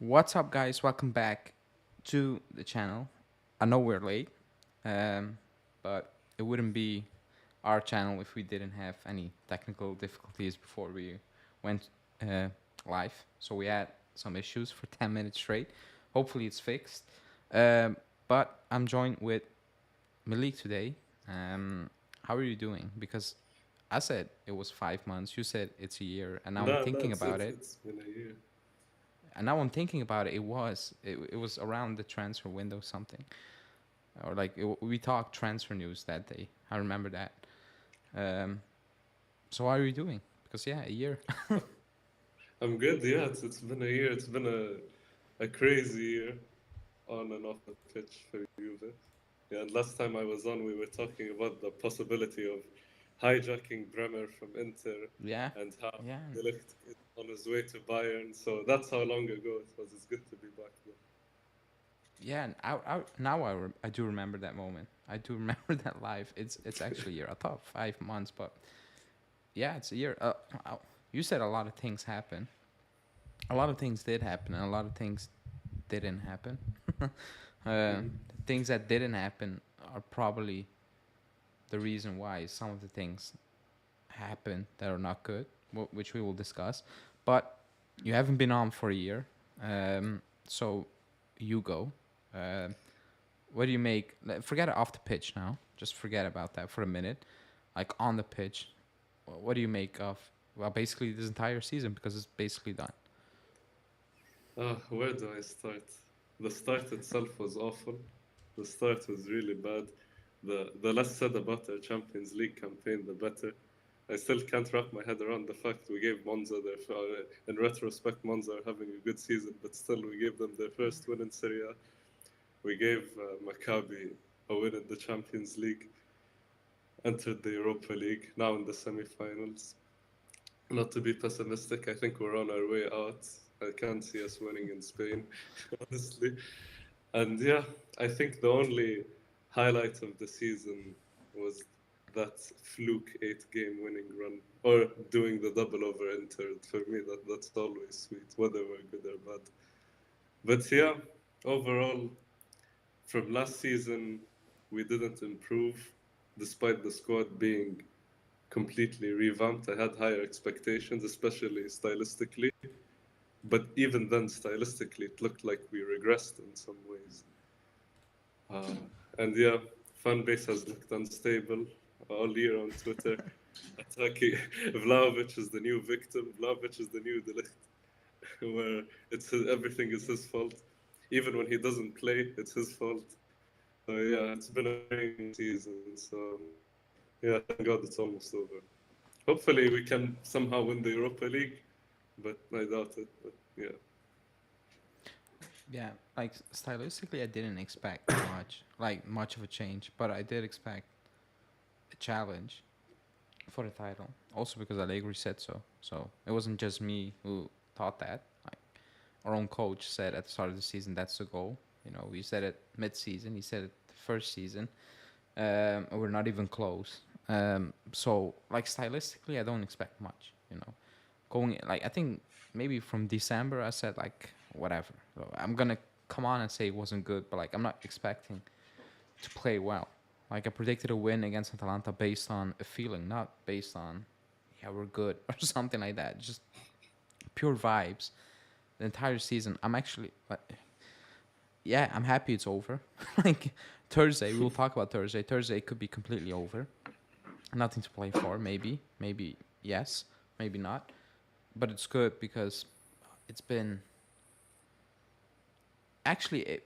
What's up, guys? Welcome back to the channel. I know we're late, but it wouldn't be our channel if we didn't have any technical difficulties before we went uh, live. So we had some issues for 10 minutes straight. Hopefully, it's fixed. But I'm joined with Malik today. How are you doing? Because I said it was 5 months. You said it's a year, and now I'm No, no, thinking it's about it's it. it's been a year. And now I'm thinking about it. It was around the transfer window something, or like we talked transfer news that day. I remember that. Um, so how are you doing? Because yeah, a year. I'm good. Yeah, it's been a year. It's been a crazy year on and off the pitch for Juve. Yeah, and last time I was on, we were talking about the possibility of hijacking Bremer from Inter Yeah, and how yeah, De Ligt is on his way to Bayern. So that's how long ago it was. It's good to be back there. yeah. And now I do remember that moment. I do remember that live. It's actually a year. I thought 5 months, but yeah, it's a year. You said a lot of things happen. A lot of things did happen, and a lot of things didn't happen. Hmm. Things that didn't happen are probably the reason why some of the things happen that are not good, which we will discuss. But you haven't been on for a year, so you go. Um what do you make? Forget it off the pitch now. Just forget about that for a minute. Like on the pitch, what do you make of? Well, basically this entire season because it's basically done. Where do I start? The start itself was awful. The start was really bad. The less said about our Champions League campaign, the better. I still can't wrap my head around the fact we gave Monza in retrospect, Monza are having a good season, but still we gave them their first win in Serie A. We gave Maccabi a win in the Champions League, entered the Europa League, now in the semi-finals. Not to be pessimistic, I think we're on our way out. I can't see us winning in Spain, honestly. And yeah, I think the only highlight of the season was that fluke 8 game winning run, or doing the double over Inter. For me, that's always sweet, whether we're good or bad. But yeah, overall, from last season, we didn't improve despite the squad being completely revamped. I had higher expectations, especially stylistically. But even then, stylistically, it looked like we regressed in some ways. Uh, and yeah, fan base has looked unstable all year on Twitter. Attacking Vlahovic is the new victim. Vlahovic is the new De Ligt, where everything is his fault. Even when he doesn't play, it's his fault. So yeah, it's been a draining season. So yeah, thank God it's almost over. Hopefully, we can somehow win the Europa League, but I doubt it. But yeah. Yeah, like stylistically, I didn't expect much of a change, but I did expect a challenge for the title. Also because Allegri said so. So it wasn't just me who thought that. Like our own coach said at the start of the season, that's the goal. You know, we said it mid-season. He said it the first season. And we're not even close. So like stylistically, I don't expect much. You know, going like I think maybe from December I said like whatever. So I'm gonna come on and say it wasn't good, but like I'm not expecting to play well. Like I predicted a win against Atalanta based on a feeling, not based on yeah we're good or something like that. Just pure vibes. The entire season, I'm actually yeah, I'm happy it's over. Like Thursday, we will talk about Thursday. Thursday could be completely over. Nothing to play for. Maybe yes, maybe not. But it's good because it's been actually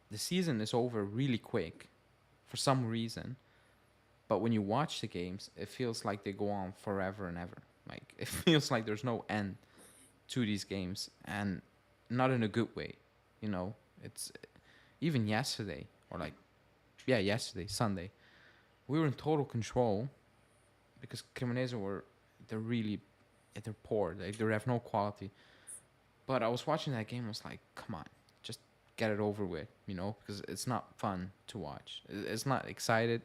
the season is over really quick for some reason. But when you watch the games, it feels like they go on forever and ever. Like it feels like there's no end to these games, and not in a good way. You know, it's even yesterday or like yeah, yesterday Sunday, we were in total control because Cremonese they're really they're poor. They have no quality. But I was watching that game. I was like, come on, just get it over with. You know, because it's not fun to watch. It's not exciting.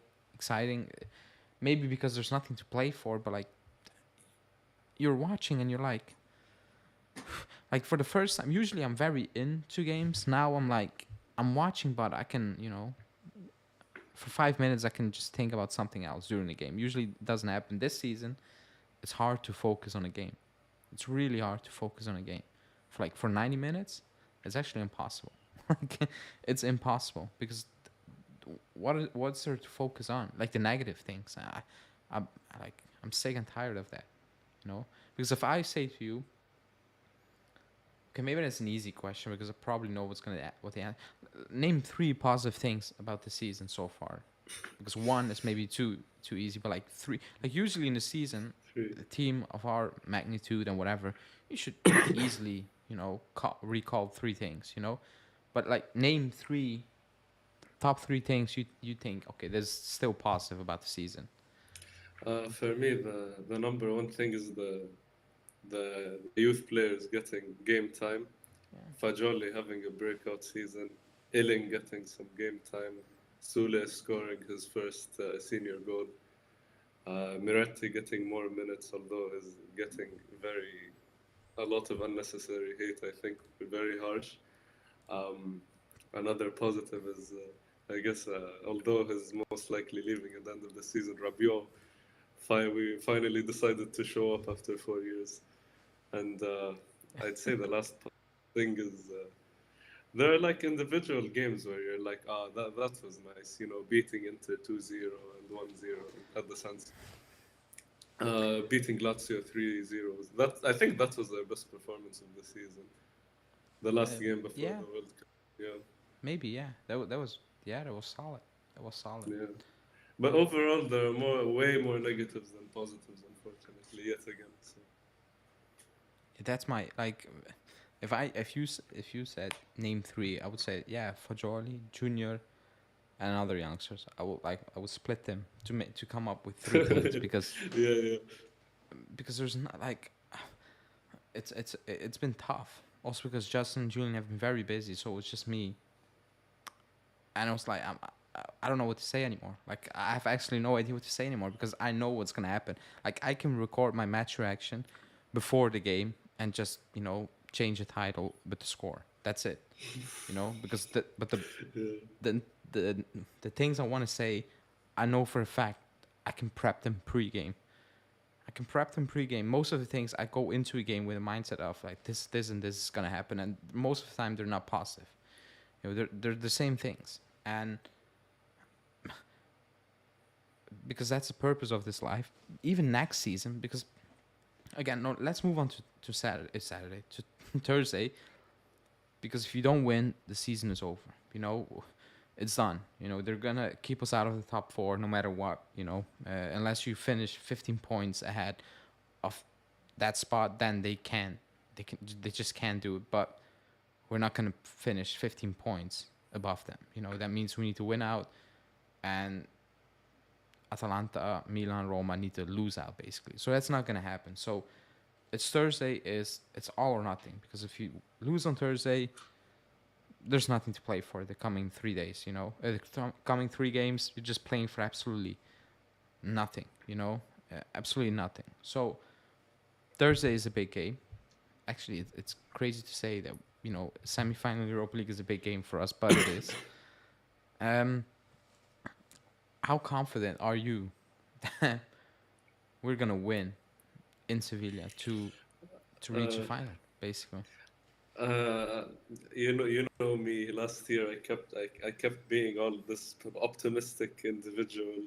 Maybe because there's nothing to play for, but like you're watching and you're like, Like for the first time, usually I'm very into games. Now I'm like I'm watching, but I can for 5 minutes I can just think about something else during the game. Usually it doesn't happen this season. It's hard to focus on a game. It's really hard to focus on a game. For 90 minutes, it's actually impossible. Like it's impossible because what's there to focus on? Like the negative things. I'm I'm sick and tired of that. You know, because if I say to you, okay, maybe that's an easy question because I probably know what the answer. Name three positive things about the season so far, because one is maybe too easy, but like three, like usually in the season, Three. a team of our magnitude and whatever, you should easily recall three things, but like name three top three things you think okay, there's still positive about the season. For me, the number one thing is the youth players getting game time. Yeah. Fajoli having a breakout season. Illing getting some game time. Sule scoring his first senior goal. Miretti getting more minutes, although he's getting a lot of unnecessary hate. I think very harsh. Um, Another positive is, I guess, although he's most likely leaving at the end of the season, Rabiot, we finally decided to show up after 4 years. And I'd say the last thing is there are like individual games where you're like, that was nice, beating Inter 2-0 and 1-0 at the Sans. Beating Lazio 3-0. I think that was their best performance of the season. The last game before Yeah, the World Cup. Yeah, maybe. Yeah, that was yeah, that was solid. That was solid. yeah. But overall, there are way more negatives than positives, unfortunately, yet again. So. That's my like. If you said name three, I would say yeah, Fajoli, Junior, and other youngsters. I would split them to come up with three things Yeah, yeah. because there's not like it's been tough. Also because Justin and Julian have been very busy, so it's just me. And I was like, I don't know what to say anymore. Like I have actually no idea what to say anymore because I know what's gonna happen. Like I can record my match reaction before the game and just change the title with the score. That's it. Because Yeah. the the the things I want to say, I know for a fact I can prep them pre-game. I can prep them pre-game. Most of the things I go into a game with a mindset of like this, and this is gonna happen, and most of the time they're not positive. They're the same things, and because that's the purpose of this life. Even next season, because again, no, let's move on to Saturday to Thursday, because if you don't win, the season is over. It's done. They're gonna keep us out of the top four no matter what. Unless you finish 15 points ahead of that spot, then they can. They just can't do it. But we're not gonna finish 15 points above them. That means we need to win out, and Atalanta, Milan, Roma need to lose out basically. So that's not gonna happen. So it's Thursday. It's all or nothing, because if you lose on Thursday, there's nothing to play for the coming 3 days. The coming three games, you're just playing for absolutely nothing. Absolutely nothing. So Thursday is a big game. Actually, it's crazy to say that semi-final Europa League is a big game for us, but it is. How confident are you that we're gonna win in Sevilla to reach a Uh, final, basically? uh, you know me. Last year, I kept being all this optimistic individual,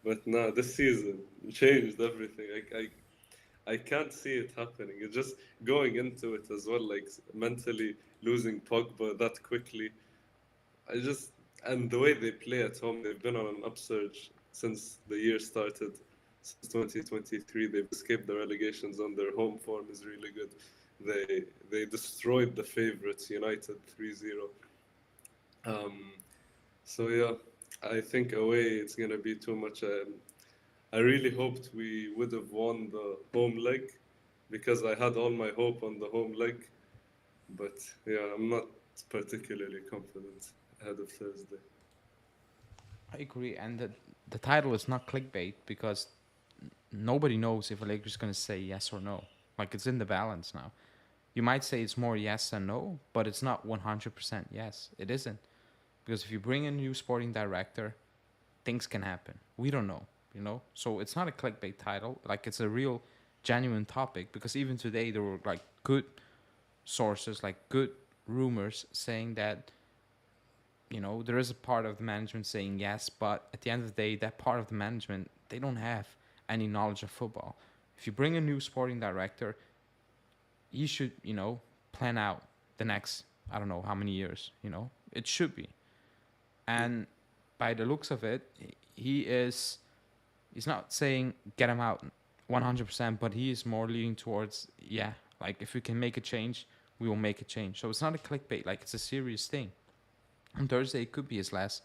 but now this season changed everything. I can't see it happening. It's just going into it as well, like mentally losing Pogba that quickly. I just and the way they play at home, they've been on an upsurge since the year started. Since 2023, they've escaped the relegation zone. Their home form is really good. They destroyed the favorites United 3-0. Um, so yeah, I think away it's gonna be too much. I really hoped we would have won the home leg because I had all my hope on the home leg. But yeah, I'm not particularly confident ahead of Thursday. I agree, and the title is not clickbait because nobody knows if Allegri is going to say yes or no. Like it's in the balance now. You might say it's more yes and no, but it's not 100% yes. It isn't. Because if you bring a new sporting director, things can happen. We don't know, you know? So it's not a clickbait title. Like, it's a real, genuine topic. Because even today, there were, like, good sources, like, good rumors saying that, you know, there is a part of the management saying yes, but at the end of the day, that part of the management, they don't have any knowledge of football. If you bring a new sporting director, he should, you know, plan out the next, I don't know how many years, you know? It should be. And by the looks of it, he is, he's not saying get him out 100%, but he is more leaning towards, yeah, like if we can make a change, we will make a change. So it's not a clickbait, like it's a serious thing. On Thursday, it could be his last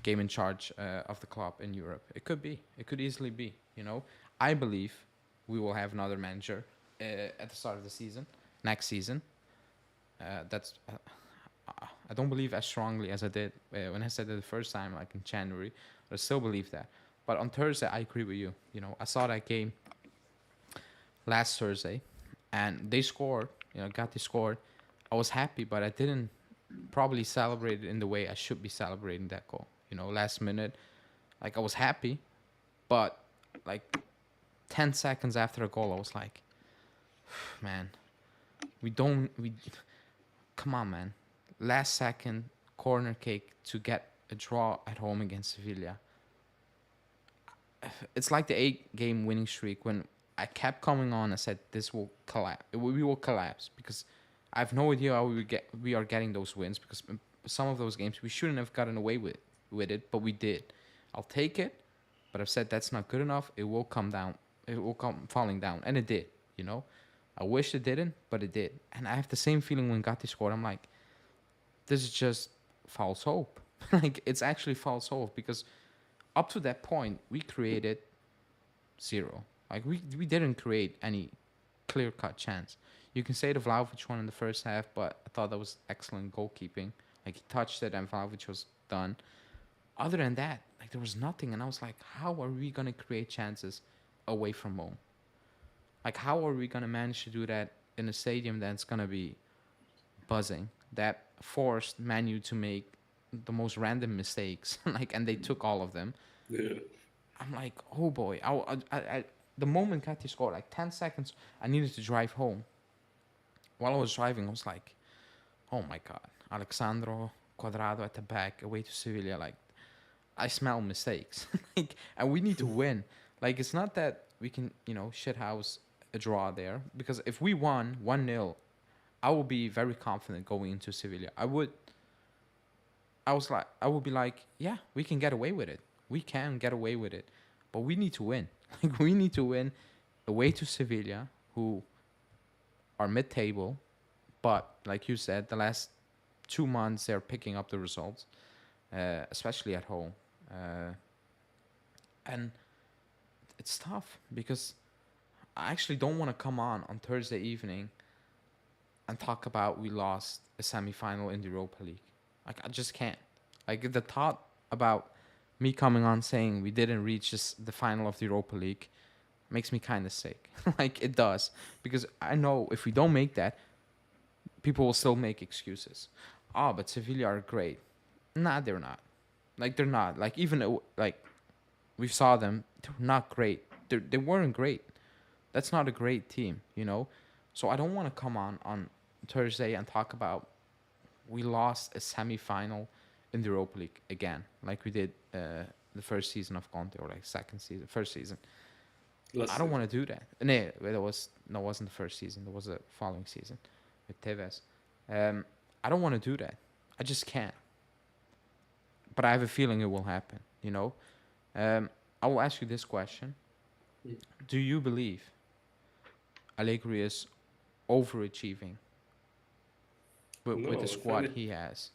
game in charge of the club in Europe. It could be. It could easily be. You know, I believe we will have another manager at the start of the season, next season. That's. I don't believe as strongly as I did when I said it the first time, like in January. But I still believe that. But on Thursday, I agree with you. You know, I saw that game last Thursday, and they scored. You know, Gatti scored. I was happy, but I didn't probably celebrate it in the way I should be celebrating that goal. You know, last minute, like I was happy, but like 10 seconds after the goal, I was like, man, we don't, we, come on, man. Last second corner kick to get a draw at home against Sevilla. It's like the 8 game winning streak when I kept coming on. I said this will collapse. We will collapse because I have no idea how we are getting those wins because some of those games we shouldn't have gotten away with it, but we did. I'll take it, but I've said that's not good enough. It will come down. It will come falling down, and it did. You know, I wish it didn't, but it did. And I have the same feeling when Gatti scored. I'm like, this is just false hope. Like it's actually false hope because up to that point we created zero. Like we didn't create any clear cut chance. You can say the Vlahovic one in the first half, but I thought that was excellent goalkeeping. Like he touched it and Vlahovic was done. Other than that, like there was nothing, and I was like, how are we gonna create chances away from home? Like how are we gonna manage to do that in a stadium that's gonna be buzzing? That forced Manu to make the most random mistakes, like, and they took all of them. Yeah. I'm like, oh boy, the moment Katy scored, like 10 seconds, I needed to drive home. While I was driving, I was like, oh my god, Alexandro Cuadrado at the back, away to Sevilla. Like, I smell mistakes, like, and we need to win. Like, it's not that we can, you know, shithouse a draw there because if we won 1-0, I would be very confident going into Sevilla. I would be like, yeah, we can get away with it. We can get away with it, but we need to win. Like we need to win away to Sevilla, who are mid-table, but like you said, the last 2 months they're picking up the results, especially at home, and it's tough because I actually don't want to come on Thursday evening and talk about we lost a semi-final in the Europa League. Like I just can't. Like the thought about me coming on saying we didn't reach the final of the Europa League makes me kind of sick. Like it does because I know if we don't make that, people will still make excuses. Oh, but Sevilla are great. Nah, they're not. Like they're not. Like even like we saw them, they're not great. They weren't great. That's not a great team, you know. So I don't want to come on Thursday and talk about we lost a semi-final in the Europa League again, like we did the first season of Conte, or like first season. I don't want to do that. No, it wasn't the first season. It was the following season with Tevez. I don't want to do that. I just can't. But I have a feeling it will happen. You know, I will ask you this question: do you believe Allegri is overachieving with the No, squad he has?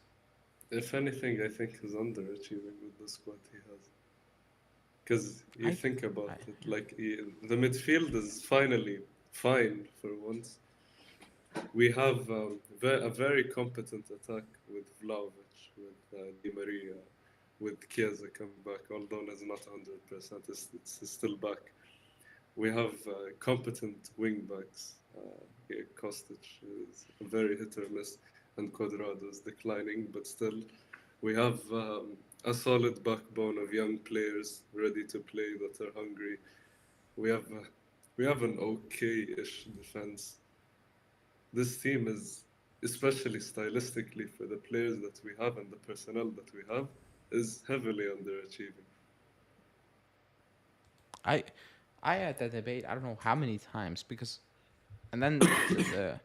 if anything, I think he's underachieving with the squad he has. Because you I, think about I it, like the midfield is finally fine for once. We have a very competent attack with Vlahovic, with Di Maria, with Chiesa coming back, although he's not 100%, it's still back. We have competent wing backs Kostic is very hit or miss, and Cuadrado is declining, but still, we have a solid backbone of young players ready to play that are hungry. We have we have an okay-ish defense. This team is, especially stylistically for the players that we have and the personnel that we have, is heavily underachieving. I I had that debate. I don't know how many times because, and then the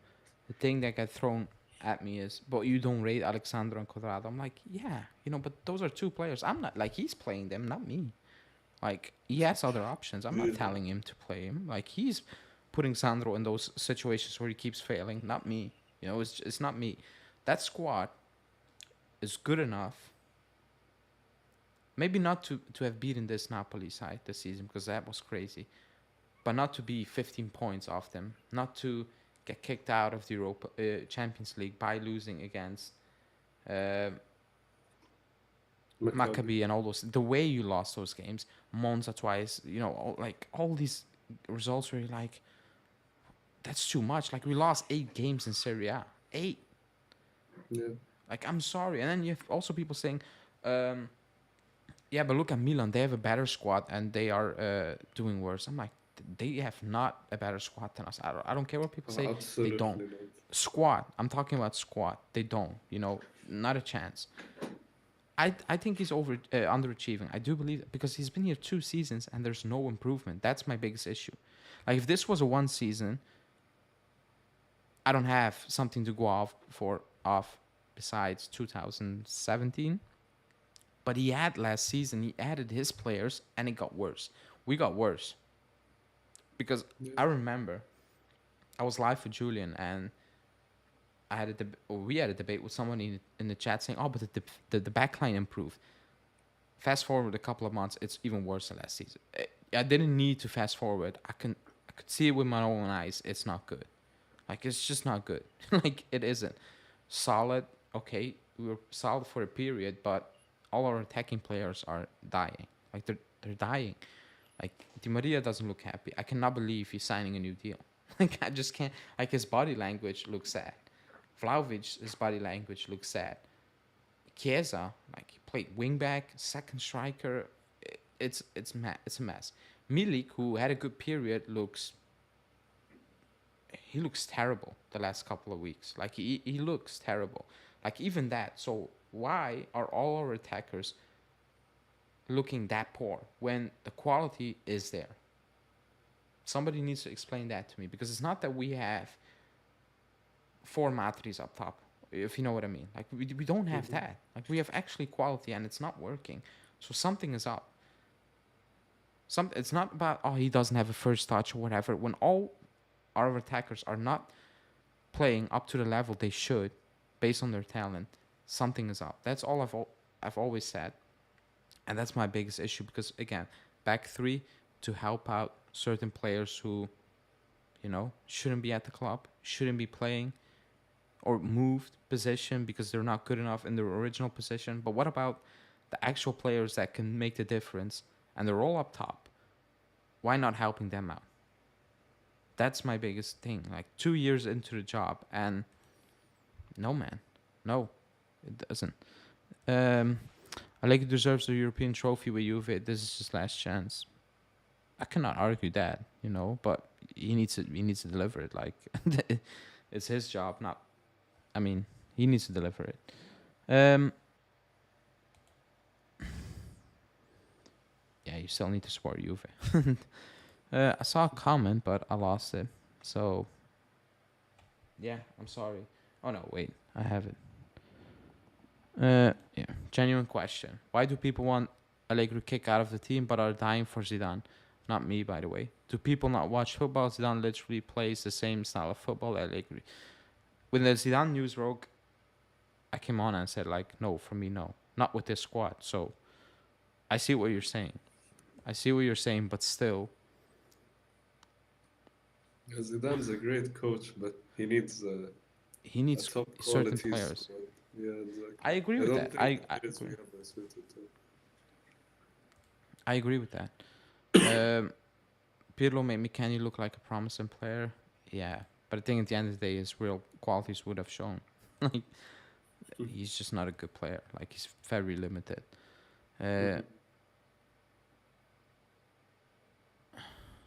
thing that got thrown at me is, but you don't rate Alexandro and Cuadrado. I'm like, yeah, but those are two players. I'm not like he's playing them, not me. Like he has other options. I'm not Yeah, telling him to play him. Like he's putting Sandro in those situations where he keeps failing, not me. It's not me. That squad is good enough. Maybe not to have beaten this Napoli side this season because that was crazy, but not to be 15 points off them, not to get kicked out of the Europa Champions League by losing against uh, Maccabi. Maccabi and all those. The way you lost those games, Monza twice, like all these results where you're like, that's too much. Like we lost 8 games in Serie A, 8. Yeah, Like I'm sorry, and then you have also people saying, um, yeah, but look at Milan. They have a better squad and they are doing worse. I'm like, they have not a better squad than us. I don't care what people say. They don't. absolutely not. Squad. I'm talking about squad. They don't. Not a chance. I think he's underachieving. I do believe because he's been here 2 seasons and there's no improvement. That's my biggest issue. Like if this was a one season, I don't have something to go off besides 2017. But he had last season. He added his players and it got worse. We got worse because Yeah. I remember I was live with Julian and we had a debate with someone in the chat saying, "Oh, but the backline improved." Fast forward a couple of months, it's even worse than last season. I didn't need to fast forward. I could see it with my own eyes. It's not good. Like it's just not good. Like it isn't solid. Okay, we were solid for a period, but all our attacking players are dying. Like they're dying. Like Di Maria doesn't look happy. I cannot believe he's signing a new deal. Like I just can't. Like his body language looks sad. Vlahovic, his body language looks sad. Chiesa, like he played wingback, second striker. It's a mess. Milik, who had a good period, looks terrible the last couple of weeks. Like he looks terrible. Like even that. So why are all our attackers looking that poor when the quality is there? Somebody needs to explain that to me because it's not that we have four Matris up top, if you know what I mean. Like we don't have Mhm. that. Like we have actually quality and it's not working. So something is up. It's not about he doesn't have a first touch or whatever. When all our attackers are not playing up to the level they should, based on their talent, something is up. That's all I've always said, and that's my biggest issue because again, back three to help out certain players who, shouldn't be at the club, shouldn't be playing, or moved position because they're not good enough in their original position. But what about the actual players that can make the difference and they're all up top? Why not helping them out? That's my biggest thing. Like 2 years into the job, and no, man, no, it doesn't. Um, Allegri deserves the European trophy with Juve. This is his last chance. I cannot argue that, but he needs to deliver it. Like it's his job, not. I mean, he needs to deliver it. Um, yeah, you still need to support Juve. I saw a comment, but I lost it. So yeah, I'm sorry. Oh no, wait, I have it. Yeah, genuine question. Why do people want Allegri kick out of the team but are dying for Zidane? Not me, by the way. Do people not watch football? Zidane literally plays the same style of football Allegri. When the Zidane news broke, I came on and said like, no, for me, no, not with this squad. So I see what you're saying. But still, Zidane's a great coach, but he needs he a needs top certain quality players. squad. Yeah, I exactly. agree I with don't that. think I, the I players we agree. have are suited to. I agree with that. Um, Pirlo made McKennie look like a promising player. Yeah. But I think at the end of the day, his real qualities would have shown. Like he's just not a good player. Like he's very limited. Uh,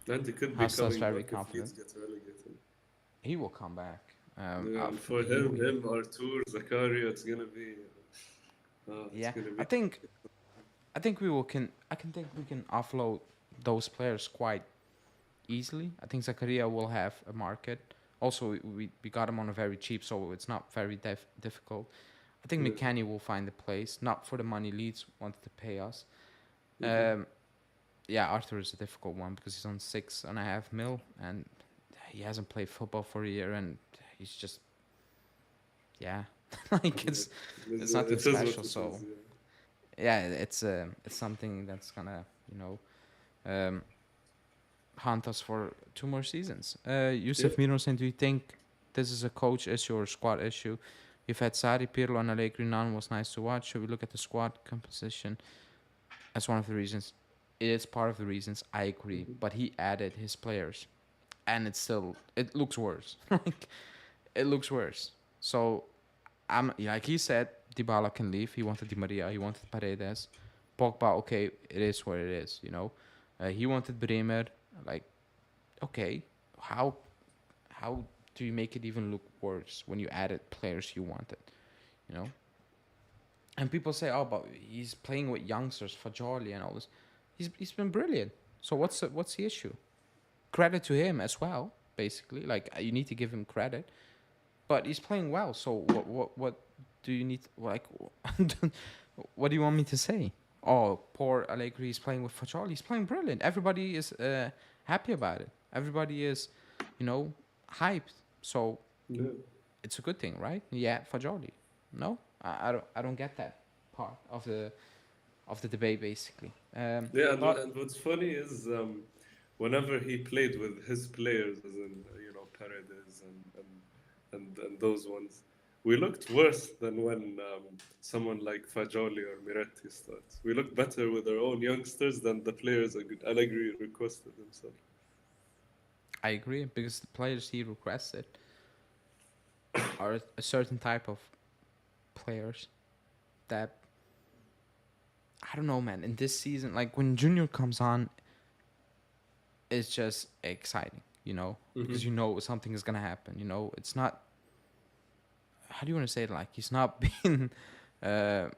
And he could be Hasta's coming very back if confident. Leeds get relegated. He will come back. Yeah, and for him, Artur, Zakaria, it's gonna be, it's Yeah, gonna I be. think I think we will can I can think we can offload those players quite easily. I think Zakaria will have a market. Also, we got him on a very cheap, so it's not very difficult. I think Yeah. McKennie will find a place, not for the money Leeds wanted to pay us. Mm-hmm. Um, yeah, Arthur is a difficult one because he's on 6.5 mil and he hasn't played football for a year and he's just yeah, like Yeah. it's nothing It is what special. it So is. yeah, it's something that's gonna um, haunt us for 2 more seasons. Yeah. Yusuf Miro saying, do you think this is a coach issue or squad issue? You've had Sari, Pirlo, and Allegri. None was nice to watch. Should we look at the squad composition as one of the reasons? It is part of the reasons. I agree, Yeah. but he added his players, and it looks worse. Like it looks worse. So I'm like he said, Dybala can leave. He wanted Di Maria. He wanted Paredes. Pogba, okay, it is what it is. He wanted Bremer. Like, okay, how how do you make it even look worse when you added players you wanted? You know. And people say, oh, but he's playing with youngsters, Fajoli and all this. He's been brilliant. So what's the issue? Credit to him as well. Basically, like you need to give him credit. But he's playing well. So what do you need? Like, what do you want me to say? Oh, poor Allegri is playing with Fajoli. He's playing brilliant. Everybody is happy about it. Everybody is, hyped. So Yeah. it's a good thing, right? Yeah, Fajoli. No, I don't get that part of the debate basically. Yeah, But and what's funny is whenever he played with his players, as in Paredes and those ones, we looked worse than when someone like Fajoli or Miretti starts. We look better with our own youngsters than the players Allegri requested himself. I agree because the players he requested are a certain type of players that I don't know, man. In this season, like when Junior comes on, it's just exciting, because Mm-hmm. something is gonna happen. It's not. How do you want to say it? Like he's not being uh,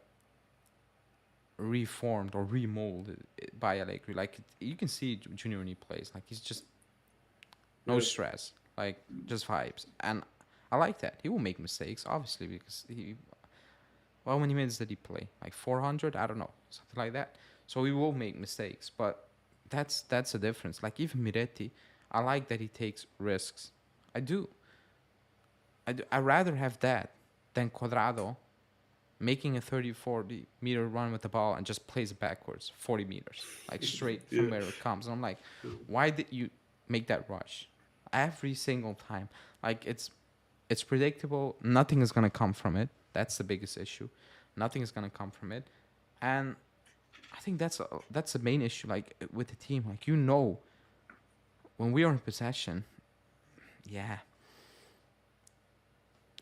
reformed or remolded by Allegri. Like you can see Junior when he plays. Like he's just no Yeah. stress, like just vibes, and I like that. He will make mistakes, obviously, because he. Well, how many minutes did he play? Like 400? I don't know, something like that. So he will make mistakes, but that's a difference. Like even Miretti, I like that he takes risks. I do. I rather have that than Cuadrado making a 30, 40 meter run with the ball and just plays it backwards 40 meters, like straight from Yeah. where it comes. And I'm like, why did you make that rush? Every single time. Like it's predictable. Nothing is gonna come from it. That's the biggest issue. Nothing is gonna come from it, and I think that's the main issue. Like with the team, like when we are in possession, yeah,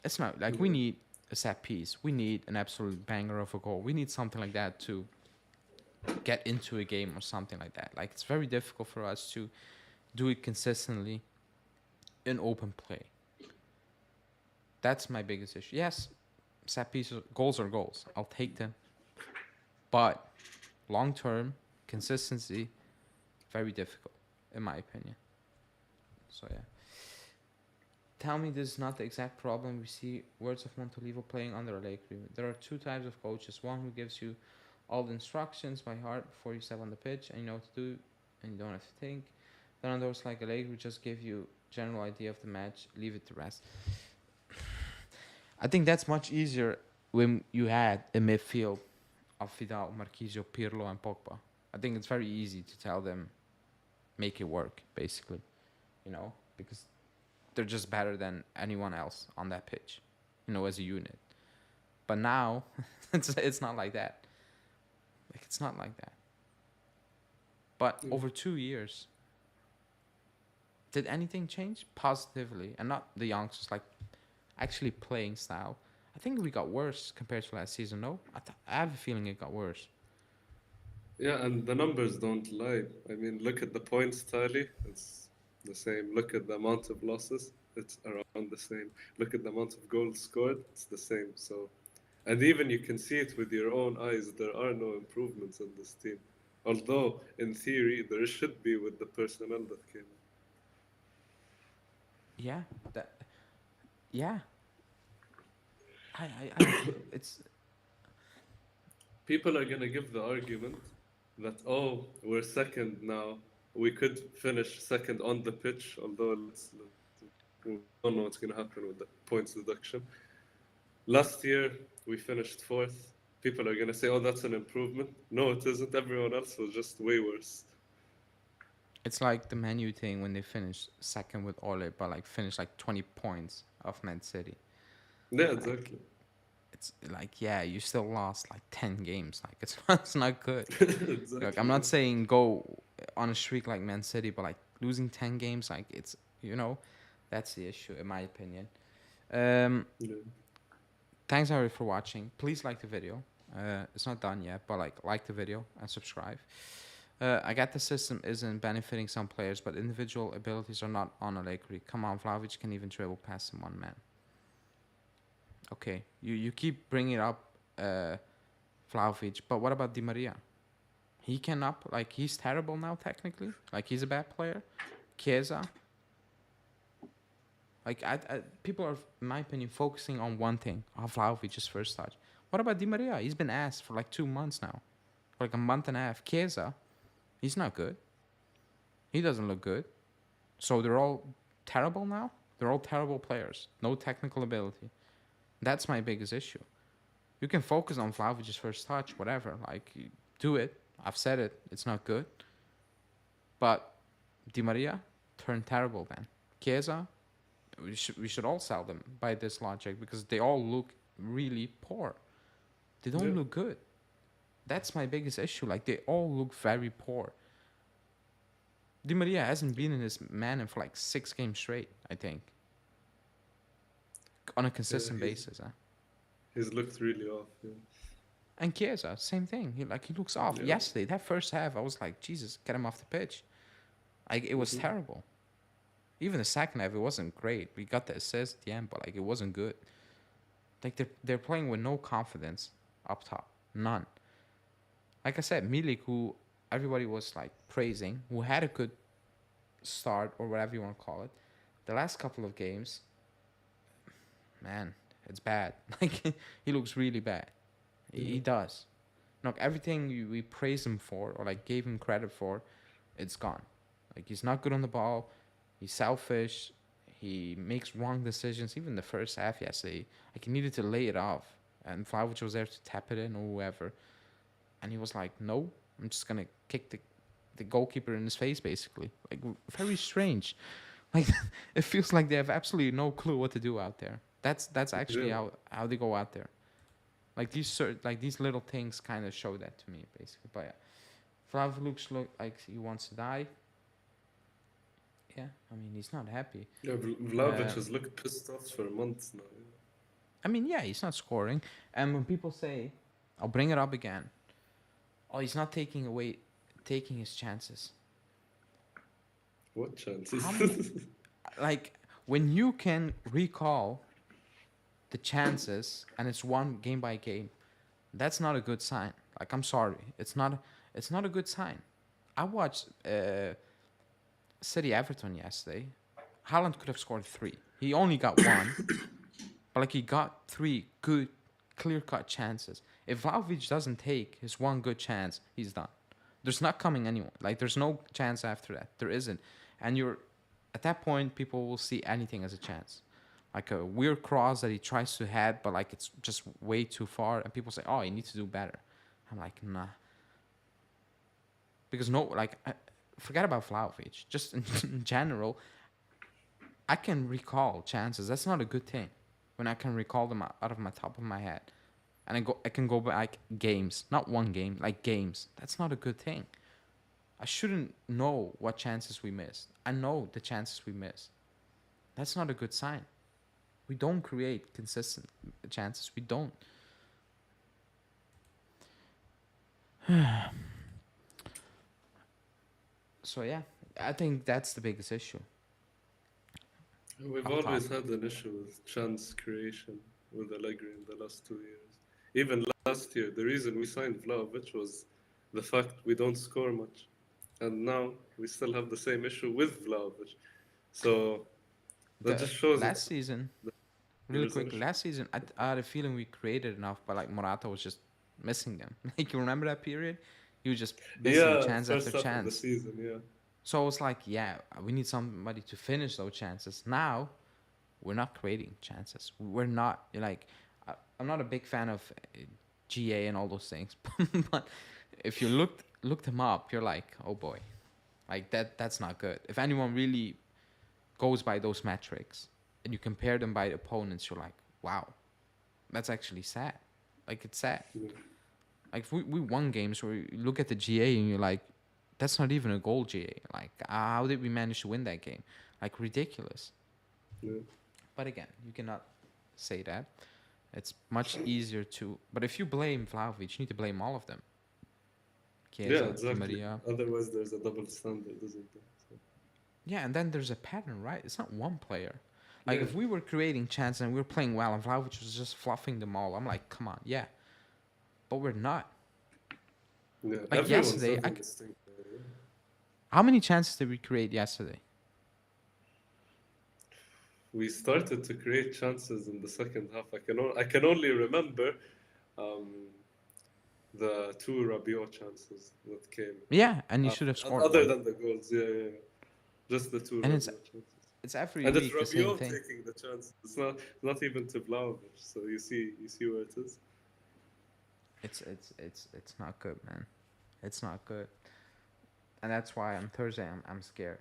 it's not like we Yeah. need a set piece. We need an absolute banger of a goal. We need something like that to get into a game or something like that. Like it's very difficult for us to do it consistently in open play. That's my biggest issue. Yes, set pieces, goals are goals. I'll take them, but long term consistency, very difficult, in my opinion. So yeah. Tell me this is not the exact problem we see words of Montolivo playing under Allegri. There are two types of coaches. One who gives you all the instructions by heart before you step on the pitch and you know what to do and you don't have to think. Then others like Allegri just give you general idea of the match, leave it to rest. I think that's much easier when you had a midfield of Vidal, Marquisio, Pirlo, and Pogba. I think it's very easy to tell them make it work, basically, because they're just better than anyone else on that pitch, as a unit. But now, it's not like that. Like it's not like that. But Yeah. over 2 years, Did anything change positively? And not the youngsters, like actually playing style. I think we got worse compared to last season. No, I have a feeling it got worse. Yeah, and the numbers don't lie. I mean, look at the points tally, it's the same. Look at the amount of losses, it's around the same. Look at the amount of goals scored, it's the same. So, and even you can see it with your own eyes, there are no improvements in this team. Although, in theory, there should be with the personnel that came in. Yeah, that. Yeah, I it's People are going to give the argument that, oh, we're second now. We could finish second on the pitch, although we don't know what's going to happen with the points deduction. Last year, we finished fourth. People are going to say, oh, that's an improvement. No, it isn't. Everyone else was just way worse. it's like the menu thing when they finished second with Ole, but like finished like 20 points of Man City. Yeah, Like exactly. it's like yeah, you still lost like 10 games. Like it's it's not good. Like I'm Exactly, not yeah. saying go on a streak like Man City, but like losing 10 games, like it's that's the issue in my opinion. Um, Yeah. Thanks everybody for watching. Please like the video. It's not done yet, but like the video and subscribe. I get the system isn't benefiting some players, but individual abilities are not on Allegri. Come on, Vlahovic can even dribble past him one man. Okay, you keep bringing up Vlahovic, but what about Di Maria? He cannot, like, he's terrible now, technically. Like, he's a bad player. Chiesa. Like, people are, in my opinion, focusing on one thing. Oh, Vlahovic's first touch. What about Di Maria? He's been asked for like 2 months now. For like a month and a half. Chiesa, he's not good. He doesn't look good. So they're all terrible now? They're all terrible players. No technical ability. That's my biggest issue. You can focus on Vlahovic's first touch, whatever. Like, do it. I've said it. It's not good. But Di Maria turned terrible then. Chiesa, we should all sell them by this logic because they all look really poor. They Yeah. don't look good. That's my biggest issue. Like they all look very poor. Di Maria hasn't been in his man for like 6 games straight, I think. On a Yeah, consistent basis, huh? he's looked really off. Yeah. And Chiesa, same thing. He looks off. Yeah. Yesterday, that first half, I was like, Jesus, get him off the pitch. Like it was Hmm. terrible. Even the second half, it wasn't great. We got the assist at the end, but like it wasn't good. Like they're playing with no confidence up top, none. Like I said, Milik, who everybody was like praising, who had a good start or whatever you want to call it, the last couple of games, man, it's bad. Like he looks really bad. Yeah. He does. Like everything we praise him for or like gave him credit for, it's gone. Like he's not good on the ball. He's selfish. He makes wrong decisions. Even the first half yesterday, like he needed to lay it off, and Vlahovic was there to tap it in or whoever, and he was like, "No, I'm just gonna kick the goalkeeper in his face." Basically, like very strange. Like it feels like they have absolutely no clue what to do out there. That's actually Yeah. how they go out there. Like these little things kind of show that to me basically. But yeah, Vlahovic look like he wants to die. Yeah, I mean he's not happy. Yeah, Vlahovic Uh, has looked pissed off for months now. I mean, yeah, he's not scoring. And when people say, I'll bring it up again. Oh, he's not taking his chances. What chances? How many? Like when you can recall the chances and it's one game by game, that's not a good sign. Like I'm sorry, it's not a good sign. I watched City Everton yesterday. Haaland could have scored 3. He only got 1, but like he got 3 good, clear-cut chances. If Vlahovic doesn't take his one good chance, he's done. There's not coming anyone. Like there's no chance after that. There isn't. And you're at that point, people will see anything as a chance. Like a weird cross that he tries to head, but like it's just way too far, and people say, "Oh, you need to do better." I'm like, nah, because no, like, forget about Vlahovic. Just in general, I can recall chances. That's not a good thing. When I can recall them out of my top of my head, and I can go back like games, not one game, like games. That's not a good thing. I shouldn't know what chances we missed. I know the chances we miss. That's not a good sign. We don't create consistent chances. We don't. So yeah, I think that's the biggest issue. We've Up top. always had an issue with chance creation with Allegri in the last 2 years. Even last year, the reason we signed Vlahovic was the fact we don't score much. And now we still have the same issue with Vlahovic. So that The just shows last us season, that there really is an quick, issue. last season, I had a feeling we created enough, but like Morata was just missing them. Like you remember that period? He was just missing Yeah, chance after first half of the chance. season, yeah. So I was like, yeah, we need somebody to finish those chances. Now we're not creating chances. We're not like I'm not a big fan of GA and all those things, but if you looked him up, you're like, oh boy, like that's not good. If anyone really goes by those metrics and you compare them by opponents, you're like, wow, that's actually sad. Like it's sad. Yeah. Like we won games where you look at the GA and you're like, that's not even a goal GA. Like how did we manage to win that game? Like ridiculous. Yeah. But again, you cannot say that. It's much easier to. But if you blame Vlahovic, you need to blame all of them. Yeah, Chiesa, Di exactly. Maria. Otherwise, there's a double standard, isn't there? So, Yeah, and then there's a pattern, right? It's not one player. Like yeah, if we were creating chances and we were playing well and Vlahovic was just fluffing them all, I'm like, come on, yeah. But we're not. yeah. Like Everyone's yesterday, having this thing. Yeah. how many chances did we create yesterday? We started to create chances in the second half. I can only remember um, the two Rabiot chances that came Yeah, and you should after, have scored other one. than the goals. Yeah, yeah, yeah. Just the two And it's Rabiot chances. it's every And it's week the same Rabiot thing. taking the chances. It's not even to Vlahovic. So you see where it is. It's not good, man. It's not good. And that's why on Thursday I'm scared.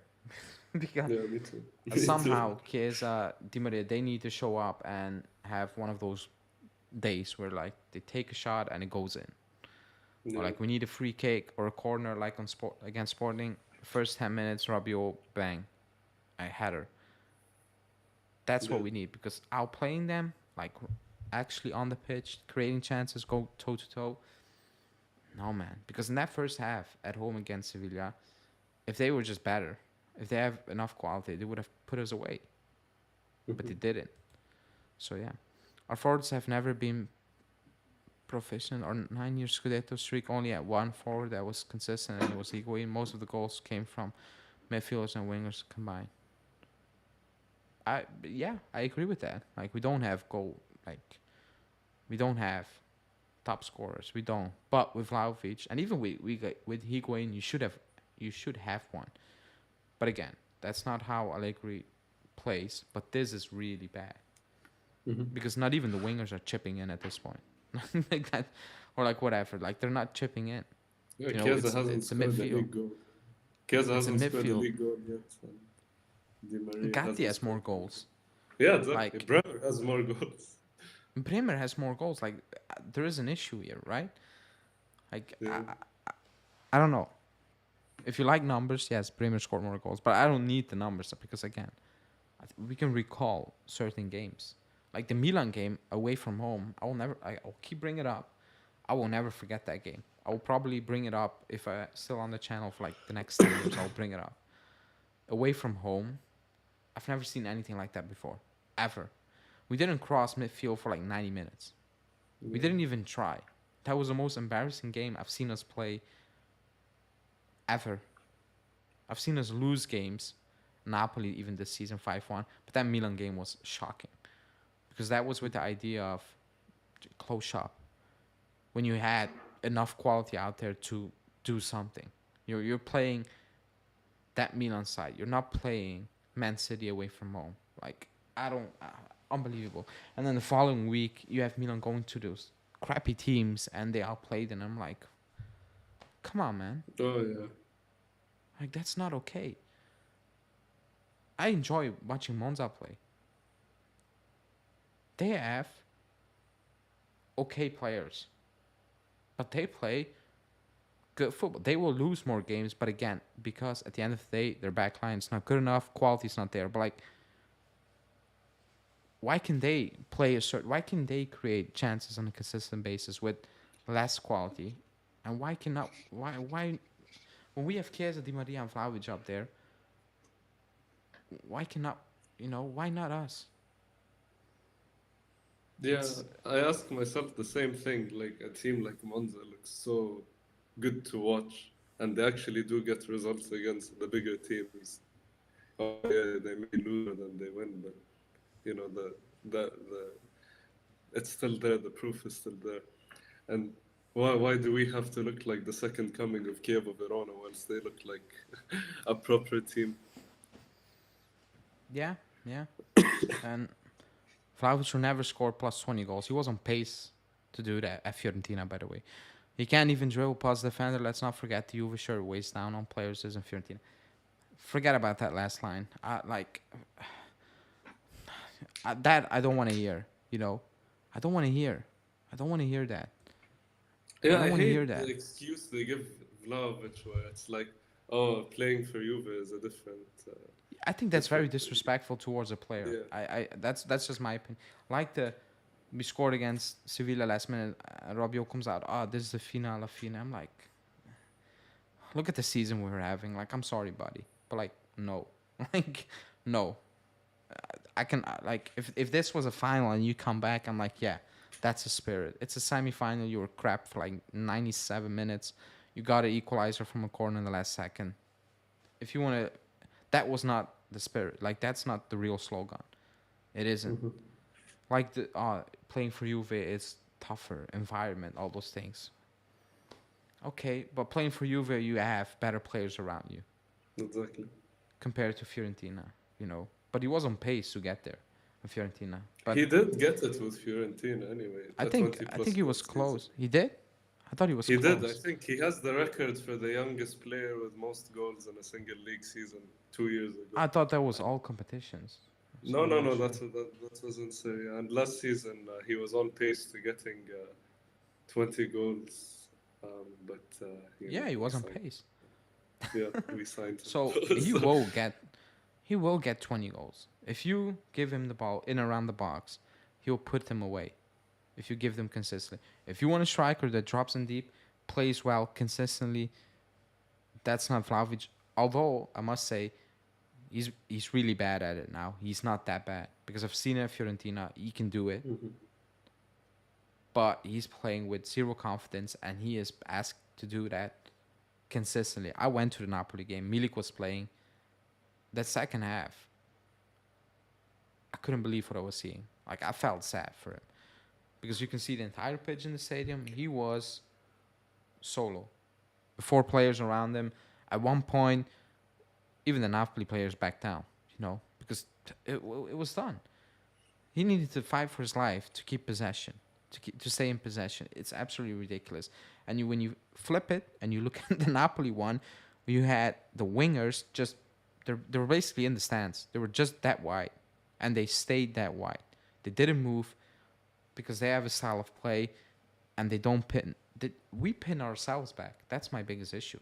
Because Yeah, me too. Me too. somehow Chiesa, Di Maria, they need to show up and have one of those days where like they take a shot and it goes in. Or Yeah, like we need a free kick or a corner like on sport against Sporting. First 10 minutes, Rabiot bang, a header. That's yeah, what we need because outplaying them, like actually on the pitch, creating chances, go toe to toe. No man, because in that first half at home against Sevilla, if they were just better, if they have enough quality, they would have put us away. But they didn't. So yeah, our forwards have never been proficient. Our 9 year Scudetto streak only had one forward that was consistent, and it was Higuain. Most of the goals came from midfielders and wingers combined. I agree with that. Like we don't have we don't have top scorers. We don't. But with Vlahovic and even with Higuain, you should have one. But again, that's not how Allegri plays. But this is really bad because not even the wingers are chipping in at this point. Like that, or like whatever. Like they're not chipping in. yeah. You know, Chiesa hasn't it's a scored a midfield. league goal. Chiesa It's a hasn't scored a midfield. league goal yet. And Di Maria Gatti hasn't has more scored. goals. Yeah, exactly. Like Bremer has more goals. Bremer has more goals. Like there is an issue here, right? Like Yeah, I don't know. If you like numbers, yes, Bremer scored more goals, but I don't need the numbers because again, we can recall certain games, like the Milan game away from home. I'll keep bringing it up. I will never forget that game. I will probably bring it up if I still on the channel for like the next 10 years. I'll bring it up. Away from home, I've never seen anything like that before, ever. We didn't cross midfield for like 90 minutes. We yeah. didn't even try. That was the most embarrassing game I've seen us play ever. I've seen us lose games, Napoli even this season 5-1, but that Milan game was shocking because that was with the idea of close shop when you had enough quality out there to do something. You're playing that Milan side. You're not playing Man City away from home. Like I don't unbelievable. And then the following week you have Milan going to those crappy teams and they outplayed and I'm like, come on, man. Oh yeah. Like that's not okay. I enjoy watching Monza play. They have okay players, but they play good football. They will lose more games, but again, because at the end of the day, their back line is not good enough, quality's not there. But like, why can they play a certain? Why can they create chances on a consistent basis with less quality? And why cannot? Why when we have Chiesa, Di Maria, and Vlahovic up there, why cannot? Why not us? Yeah, It's I ask myself the same thing. Like a team like Monza looks so good to watch, and they actually do get results against the bigger teams. Oh yeah, they may lose more than they win, but the it's still there. The proof is still there. And why do we have to look like the second coming of Chievo Verona whilst they look like a proper team? yeah, yeah, and Vlahovic will never score plus 20 goals. He was on pace to do that at Fiorentina, by the way. He can't even dribble past the defender. Let's not forget the Juve shirt weighs down on players as in Fiorentina. Forget about that last line. That I don't want to hear. I don't want to hear. I don't want to hear that. I Yeah, don't I want to hear hate the that. excuse they give Vlahovic where it's like, oh, playing for Juve is a I think that's very different. disrespectful towards a player. Yeah. That's just my opinion. Like we scored against Sevilla last minute. Rabiot comes out. This is the finale. I'm like, look at the season we were having. Like, I'm sorry, buddy, but like, no, like, no. I can like if this was a final and you come back, I'm like, yeah, that's the spirit. It's a semi-final. You were crap for like 97 minutes. You got an equalizer from a corner in the last second. If you want to, that was not the spirit. Like that's not the real slogan. It isn't. Mhm. Like the playing for Juve is tougher environment. All those things. Okay, but playing for Juve, you have better players around you Exactly. compared to Fiorentina. But he was on pace to get there, in Fiorentina. But He did get it with Fiorentina anyway, I a think 20 I plus think he goal was season. close. He did. I thought he was He did. I close. think he has the record for the youngest player with most goals in a single league season 2 years ago. I thought that was all competitions. So No, I'm no, not no, sure. that wasn't Serie A. And last season, he was on pace to getting 20 goals. But, Yeah, he we was on signed. pace. Yeah, we signed So him. he So, will get he will get 20 goals. If you give him the ball in around the box, he'll put them away. If you give them consistently. If you want a striker that drops in deep, plays well consistently, that's not Vlahovic. Although I must say he's really bad at it now. He's not that bad because I've seen it at Fiorentina. He can do it, Mhm. but he's playing with zero confidence, and he is asked to do that consistently. I went to the Napoli game. Milik was playing. That second half, I couldn't believe what I was seeing. Like I felt sad for him because you can see the entire pitch in the stadium. He was solo, four players around him. At one point, even the Napoli players backed down. Because it was done. He needed to fight for his life to keep possession, to stay in possession. It's absolutely ridiculous. And when you flip it and you look at the Napoli one, you had the wingers just they were basically in the stands. They were just that wide, and they stayed that wide. They didn't move because they have a style of play, and they don't pin. We pin ourselves back. That's my biggest issue.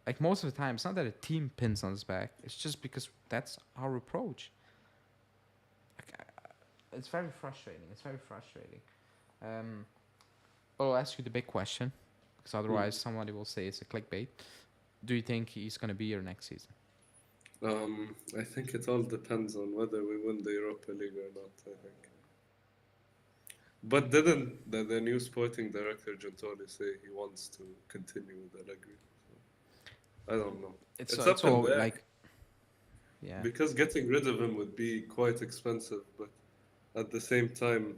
Like most of the time, it's not that a team pins on us back. It's just because that's our approach. It's very frustrating. It's very frustrating. Um, but I'll ask you the big question, because Mhm. otherwise somebody will say it's a clickbait. Do you think he's going to be here next season? I think it all depends on whether we win the Europa League or not, I think. But didn't the new sporting director Gentoli say he wants to continue with Allegri? I don't know. It's It's up in all the air like, yeah, because getting rid of him would be quite expensive, but at the same time,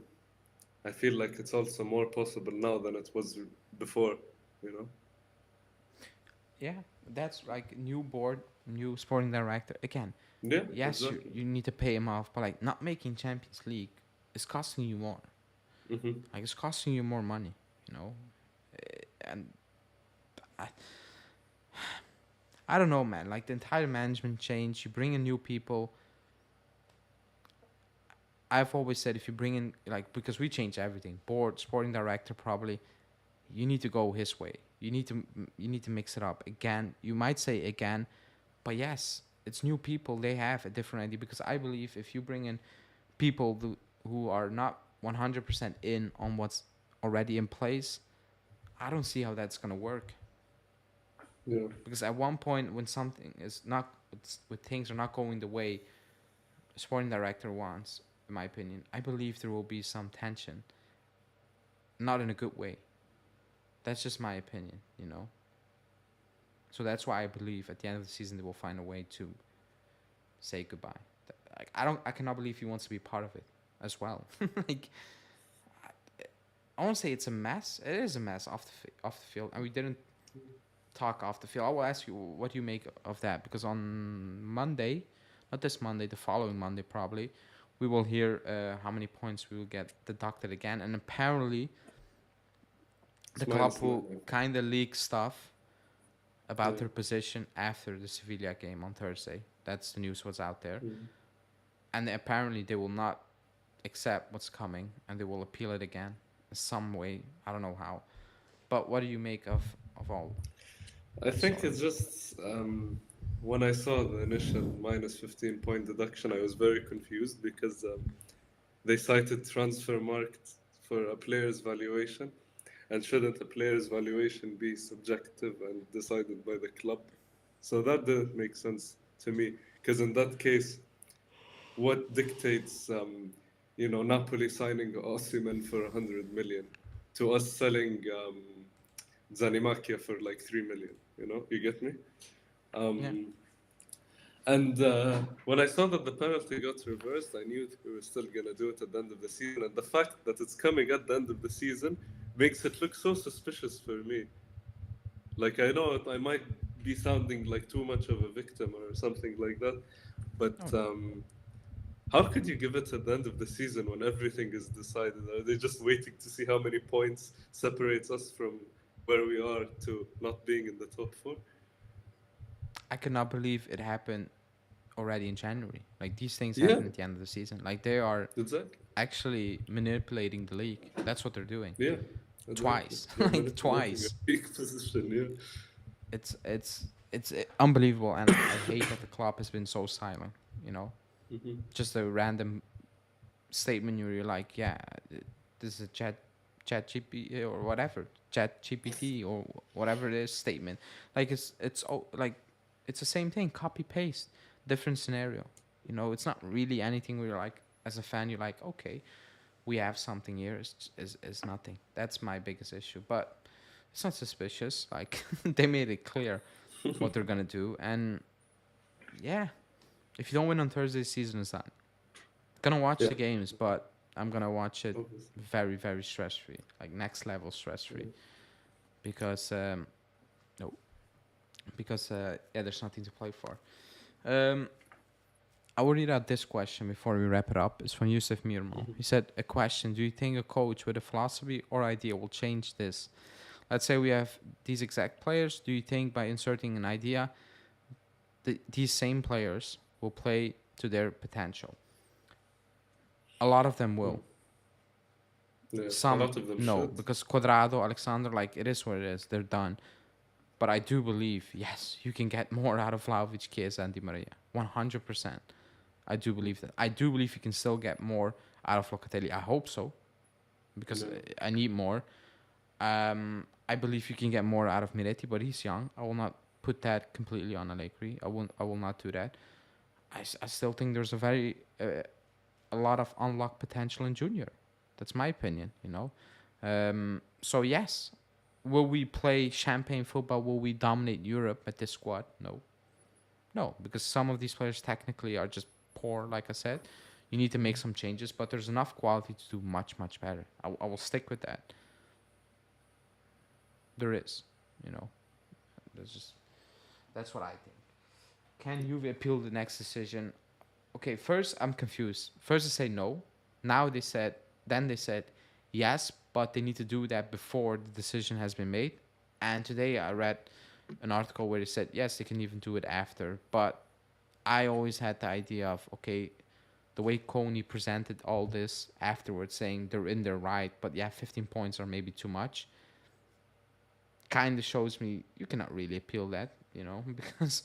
I feel like it's also more possible now than it was before, you know? yeah. That's like new board, new sporting director. Again, Yeah, yes, you, exactly. you need to pay him off, but like not making Champions League is costing you more. Hmm. Like it's costing you more money, you know. And I, I don't know, man. Like the entire management change. You bring in new people. I've always said if you bring in like because we change everything. Board, sporting director, probably you need to go his way. You need to mix it up again. You might say again, but yes, it's new people. They have a different idea because I believe if you bring in people who are not 100% in on what's already in place, I don't see how that's gonna work. Yeah. Because at one point, when something is not, when things are not going the way a sporting director wants, in my opinion, I believe there will be some tension, not in a good way. That's just my opinion, you know. So that's why I believe at the end of the season they will find a way to say goodbye. Like I cannot believe he wants to be part of it as well. Like I won't say it's a mess. It is a mess off the field, and we didn't talk off the field. I will ask you what you make of that because on Monday, not this Monday, the following Monday probably, we will hear how many points we will get deducted again, and apparently the It's club minus will nine. kind of leak stuff about Yeah. their position after the Sevilla game on Thursday. That's the news what's out there, Mhm. and apparently they will not accept what's coming and they will appeal it again in some way. I don't know how, but what do you make of all I this think sort of? it's just when I saw the initial minus 15 point deduction, I was very confused because they cited transfer market for a player's valuation. And shouldn't a player's valuation be subjective and decided by the club? So that didn't make sense to me because in that case, what dictates, Napoli signing Osimhen for 100 million to us selling Zanimakia for like 3 million? You get me? Yeah, Um, and when I saw that the penalty got reversed, I knew we were still going to do it at the end of the season. And the fact that it's coming at the end of the season makes it look so suspicious for me. Like, I know I might be sounding like too much of a victim or something like that, but no, no. how could you give it at the end of the season when everything is decided? Are they just waiting to see how many points separates us from where we are to not being in the top four? I cannot believe it happened already in January. Like these things Yeah, happen at the end of the season. Like they are exactly. actually manipulating the league. That's what they're doing Yeah, exactly. twice, They're like manipulating a twice. peak position. Yeah. It's unbelievable, and I hate that the club has been so silent. You know, Hmm. just a random statement where you're like, yeah, this is a chat GP or whatever, chat GPT or whatever it is statement. Like like it's the same thing, copy paste, different scenario. You know, it's not really anything where you're like, as a fan, you're like, okay, we have something here. Is nothing. That's my biggest issue. But it's not suspicious. Like they made it clear what they're gonna do, and yeah, if you don't win on Thursday, season is done. Gonna watch Yeah. the games, but I'm gonna watch it Obviously. very, very stress free, like next level stress free, Yeah. because no, because yeah, there's nothing to play for. Um, I will read out this question before we wrap it up. It's from Yusuf Mirmo. Mhm. He said, "A question: do you think a coach with a philosophy or idea will change this? Let's say we have these exact players. Do you think by inserting an idea, these same players will play to their potential? A lot of them Mm. will. Yeah. A Some lot of them no, should. because Cuadrado, Alexander, like it is what it is. They're done. But I do believe, yes, you can get more out of Vlahovic, Chiesa, and Di Maria. 100%. I do believe that. I do believe you can still get more out of Locatelli. I hope so, because Yeah. I need more. I believe you can get more out of Miretti, but he's young. I will not put that completely on Allegri. I won't. I will not do that. I still think there's a lot of unlocked potential in Junior. That's my opinion. You know. So yes, will we play champagne football? Will we dominate Europe at this squad? No, no, because some of these players technically are just poor. Like I said, you need to make some changes, but there's enough quality to do much, much better. I will stick with that. There is, you know, there's just that's what I think. Can Juve appeal the next decision? Okay, first I'm confused. First they say no. Now they said, then they said yes, but they need to do that before the decision has been made. And today I read an article where they said yes, they can even do it after. But I always had the idea of okay, the way Coney presented all this afterwards, saying they're in their right, but yeah, 15 points are maybe too much. kind of shows me you cannot really appeal that, because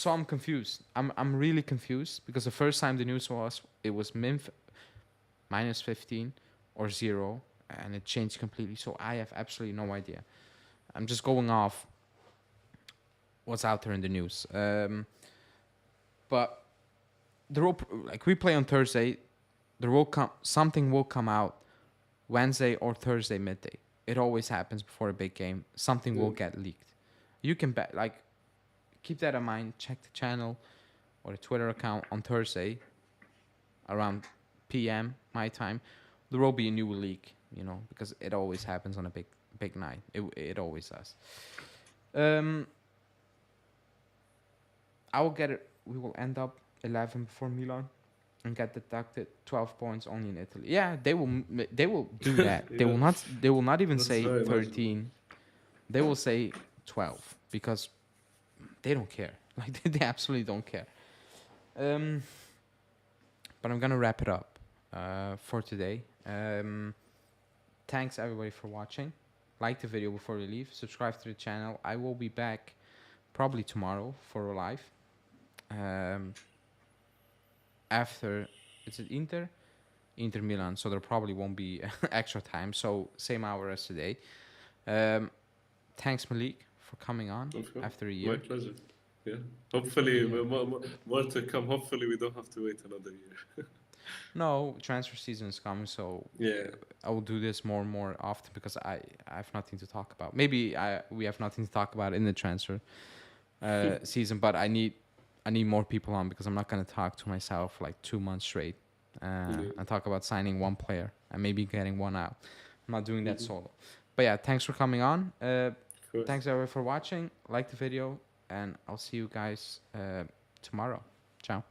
so I'm confused. I'm really confused because the first time the news was it was minus 15 or 0, and it changed completely. So I have absolutely no idea. I'm just going off what's out there in the news. But like we play on Thursday, something will come out Wednesday or Thursday midday. It always happens before a big game. Something will get leaked. You can bet, like, keep that in mind. Check the channel or the Twitter account on Thursday around PM my time. There will be a new leak, because it always happens on a big night. It always does. I will get it. We will end up 11 before Milan and get deducted 12 points only in Italy. Yeah, they will do that. Yeah. They will not even That's say very 13. They will say 12 because they don't care. Like they absolutely don't care. But I'm gonna wrap it up for today. Thanks everybody for watching. Like the video before you leave. Subscribe to the channel. I will be back probably tomorrow for a live. After it's at Inter Milan, so there probably won't be extra time. So same hour as today. Thanks Malik for coming on after a year. My pleasure. Yeah. Hopefully, more to come. Hopefully, we don't have to wait another year. No, transfer season is coming, so Yeah. I will do this more and more often because I have nothing to talk about. Maybe we have nothing to talk about in the transfer season, but I need more people on because I'm not gonna talk to myself like 2 months straight. I talk about signing one player and maybe getting one out. I'm not doing that solo. But yeah, thanks for coming on. Thanks everyone for watching. Like the video, and I'll see you guys tomorrow. Ciao.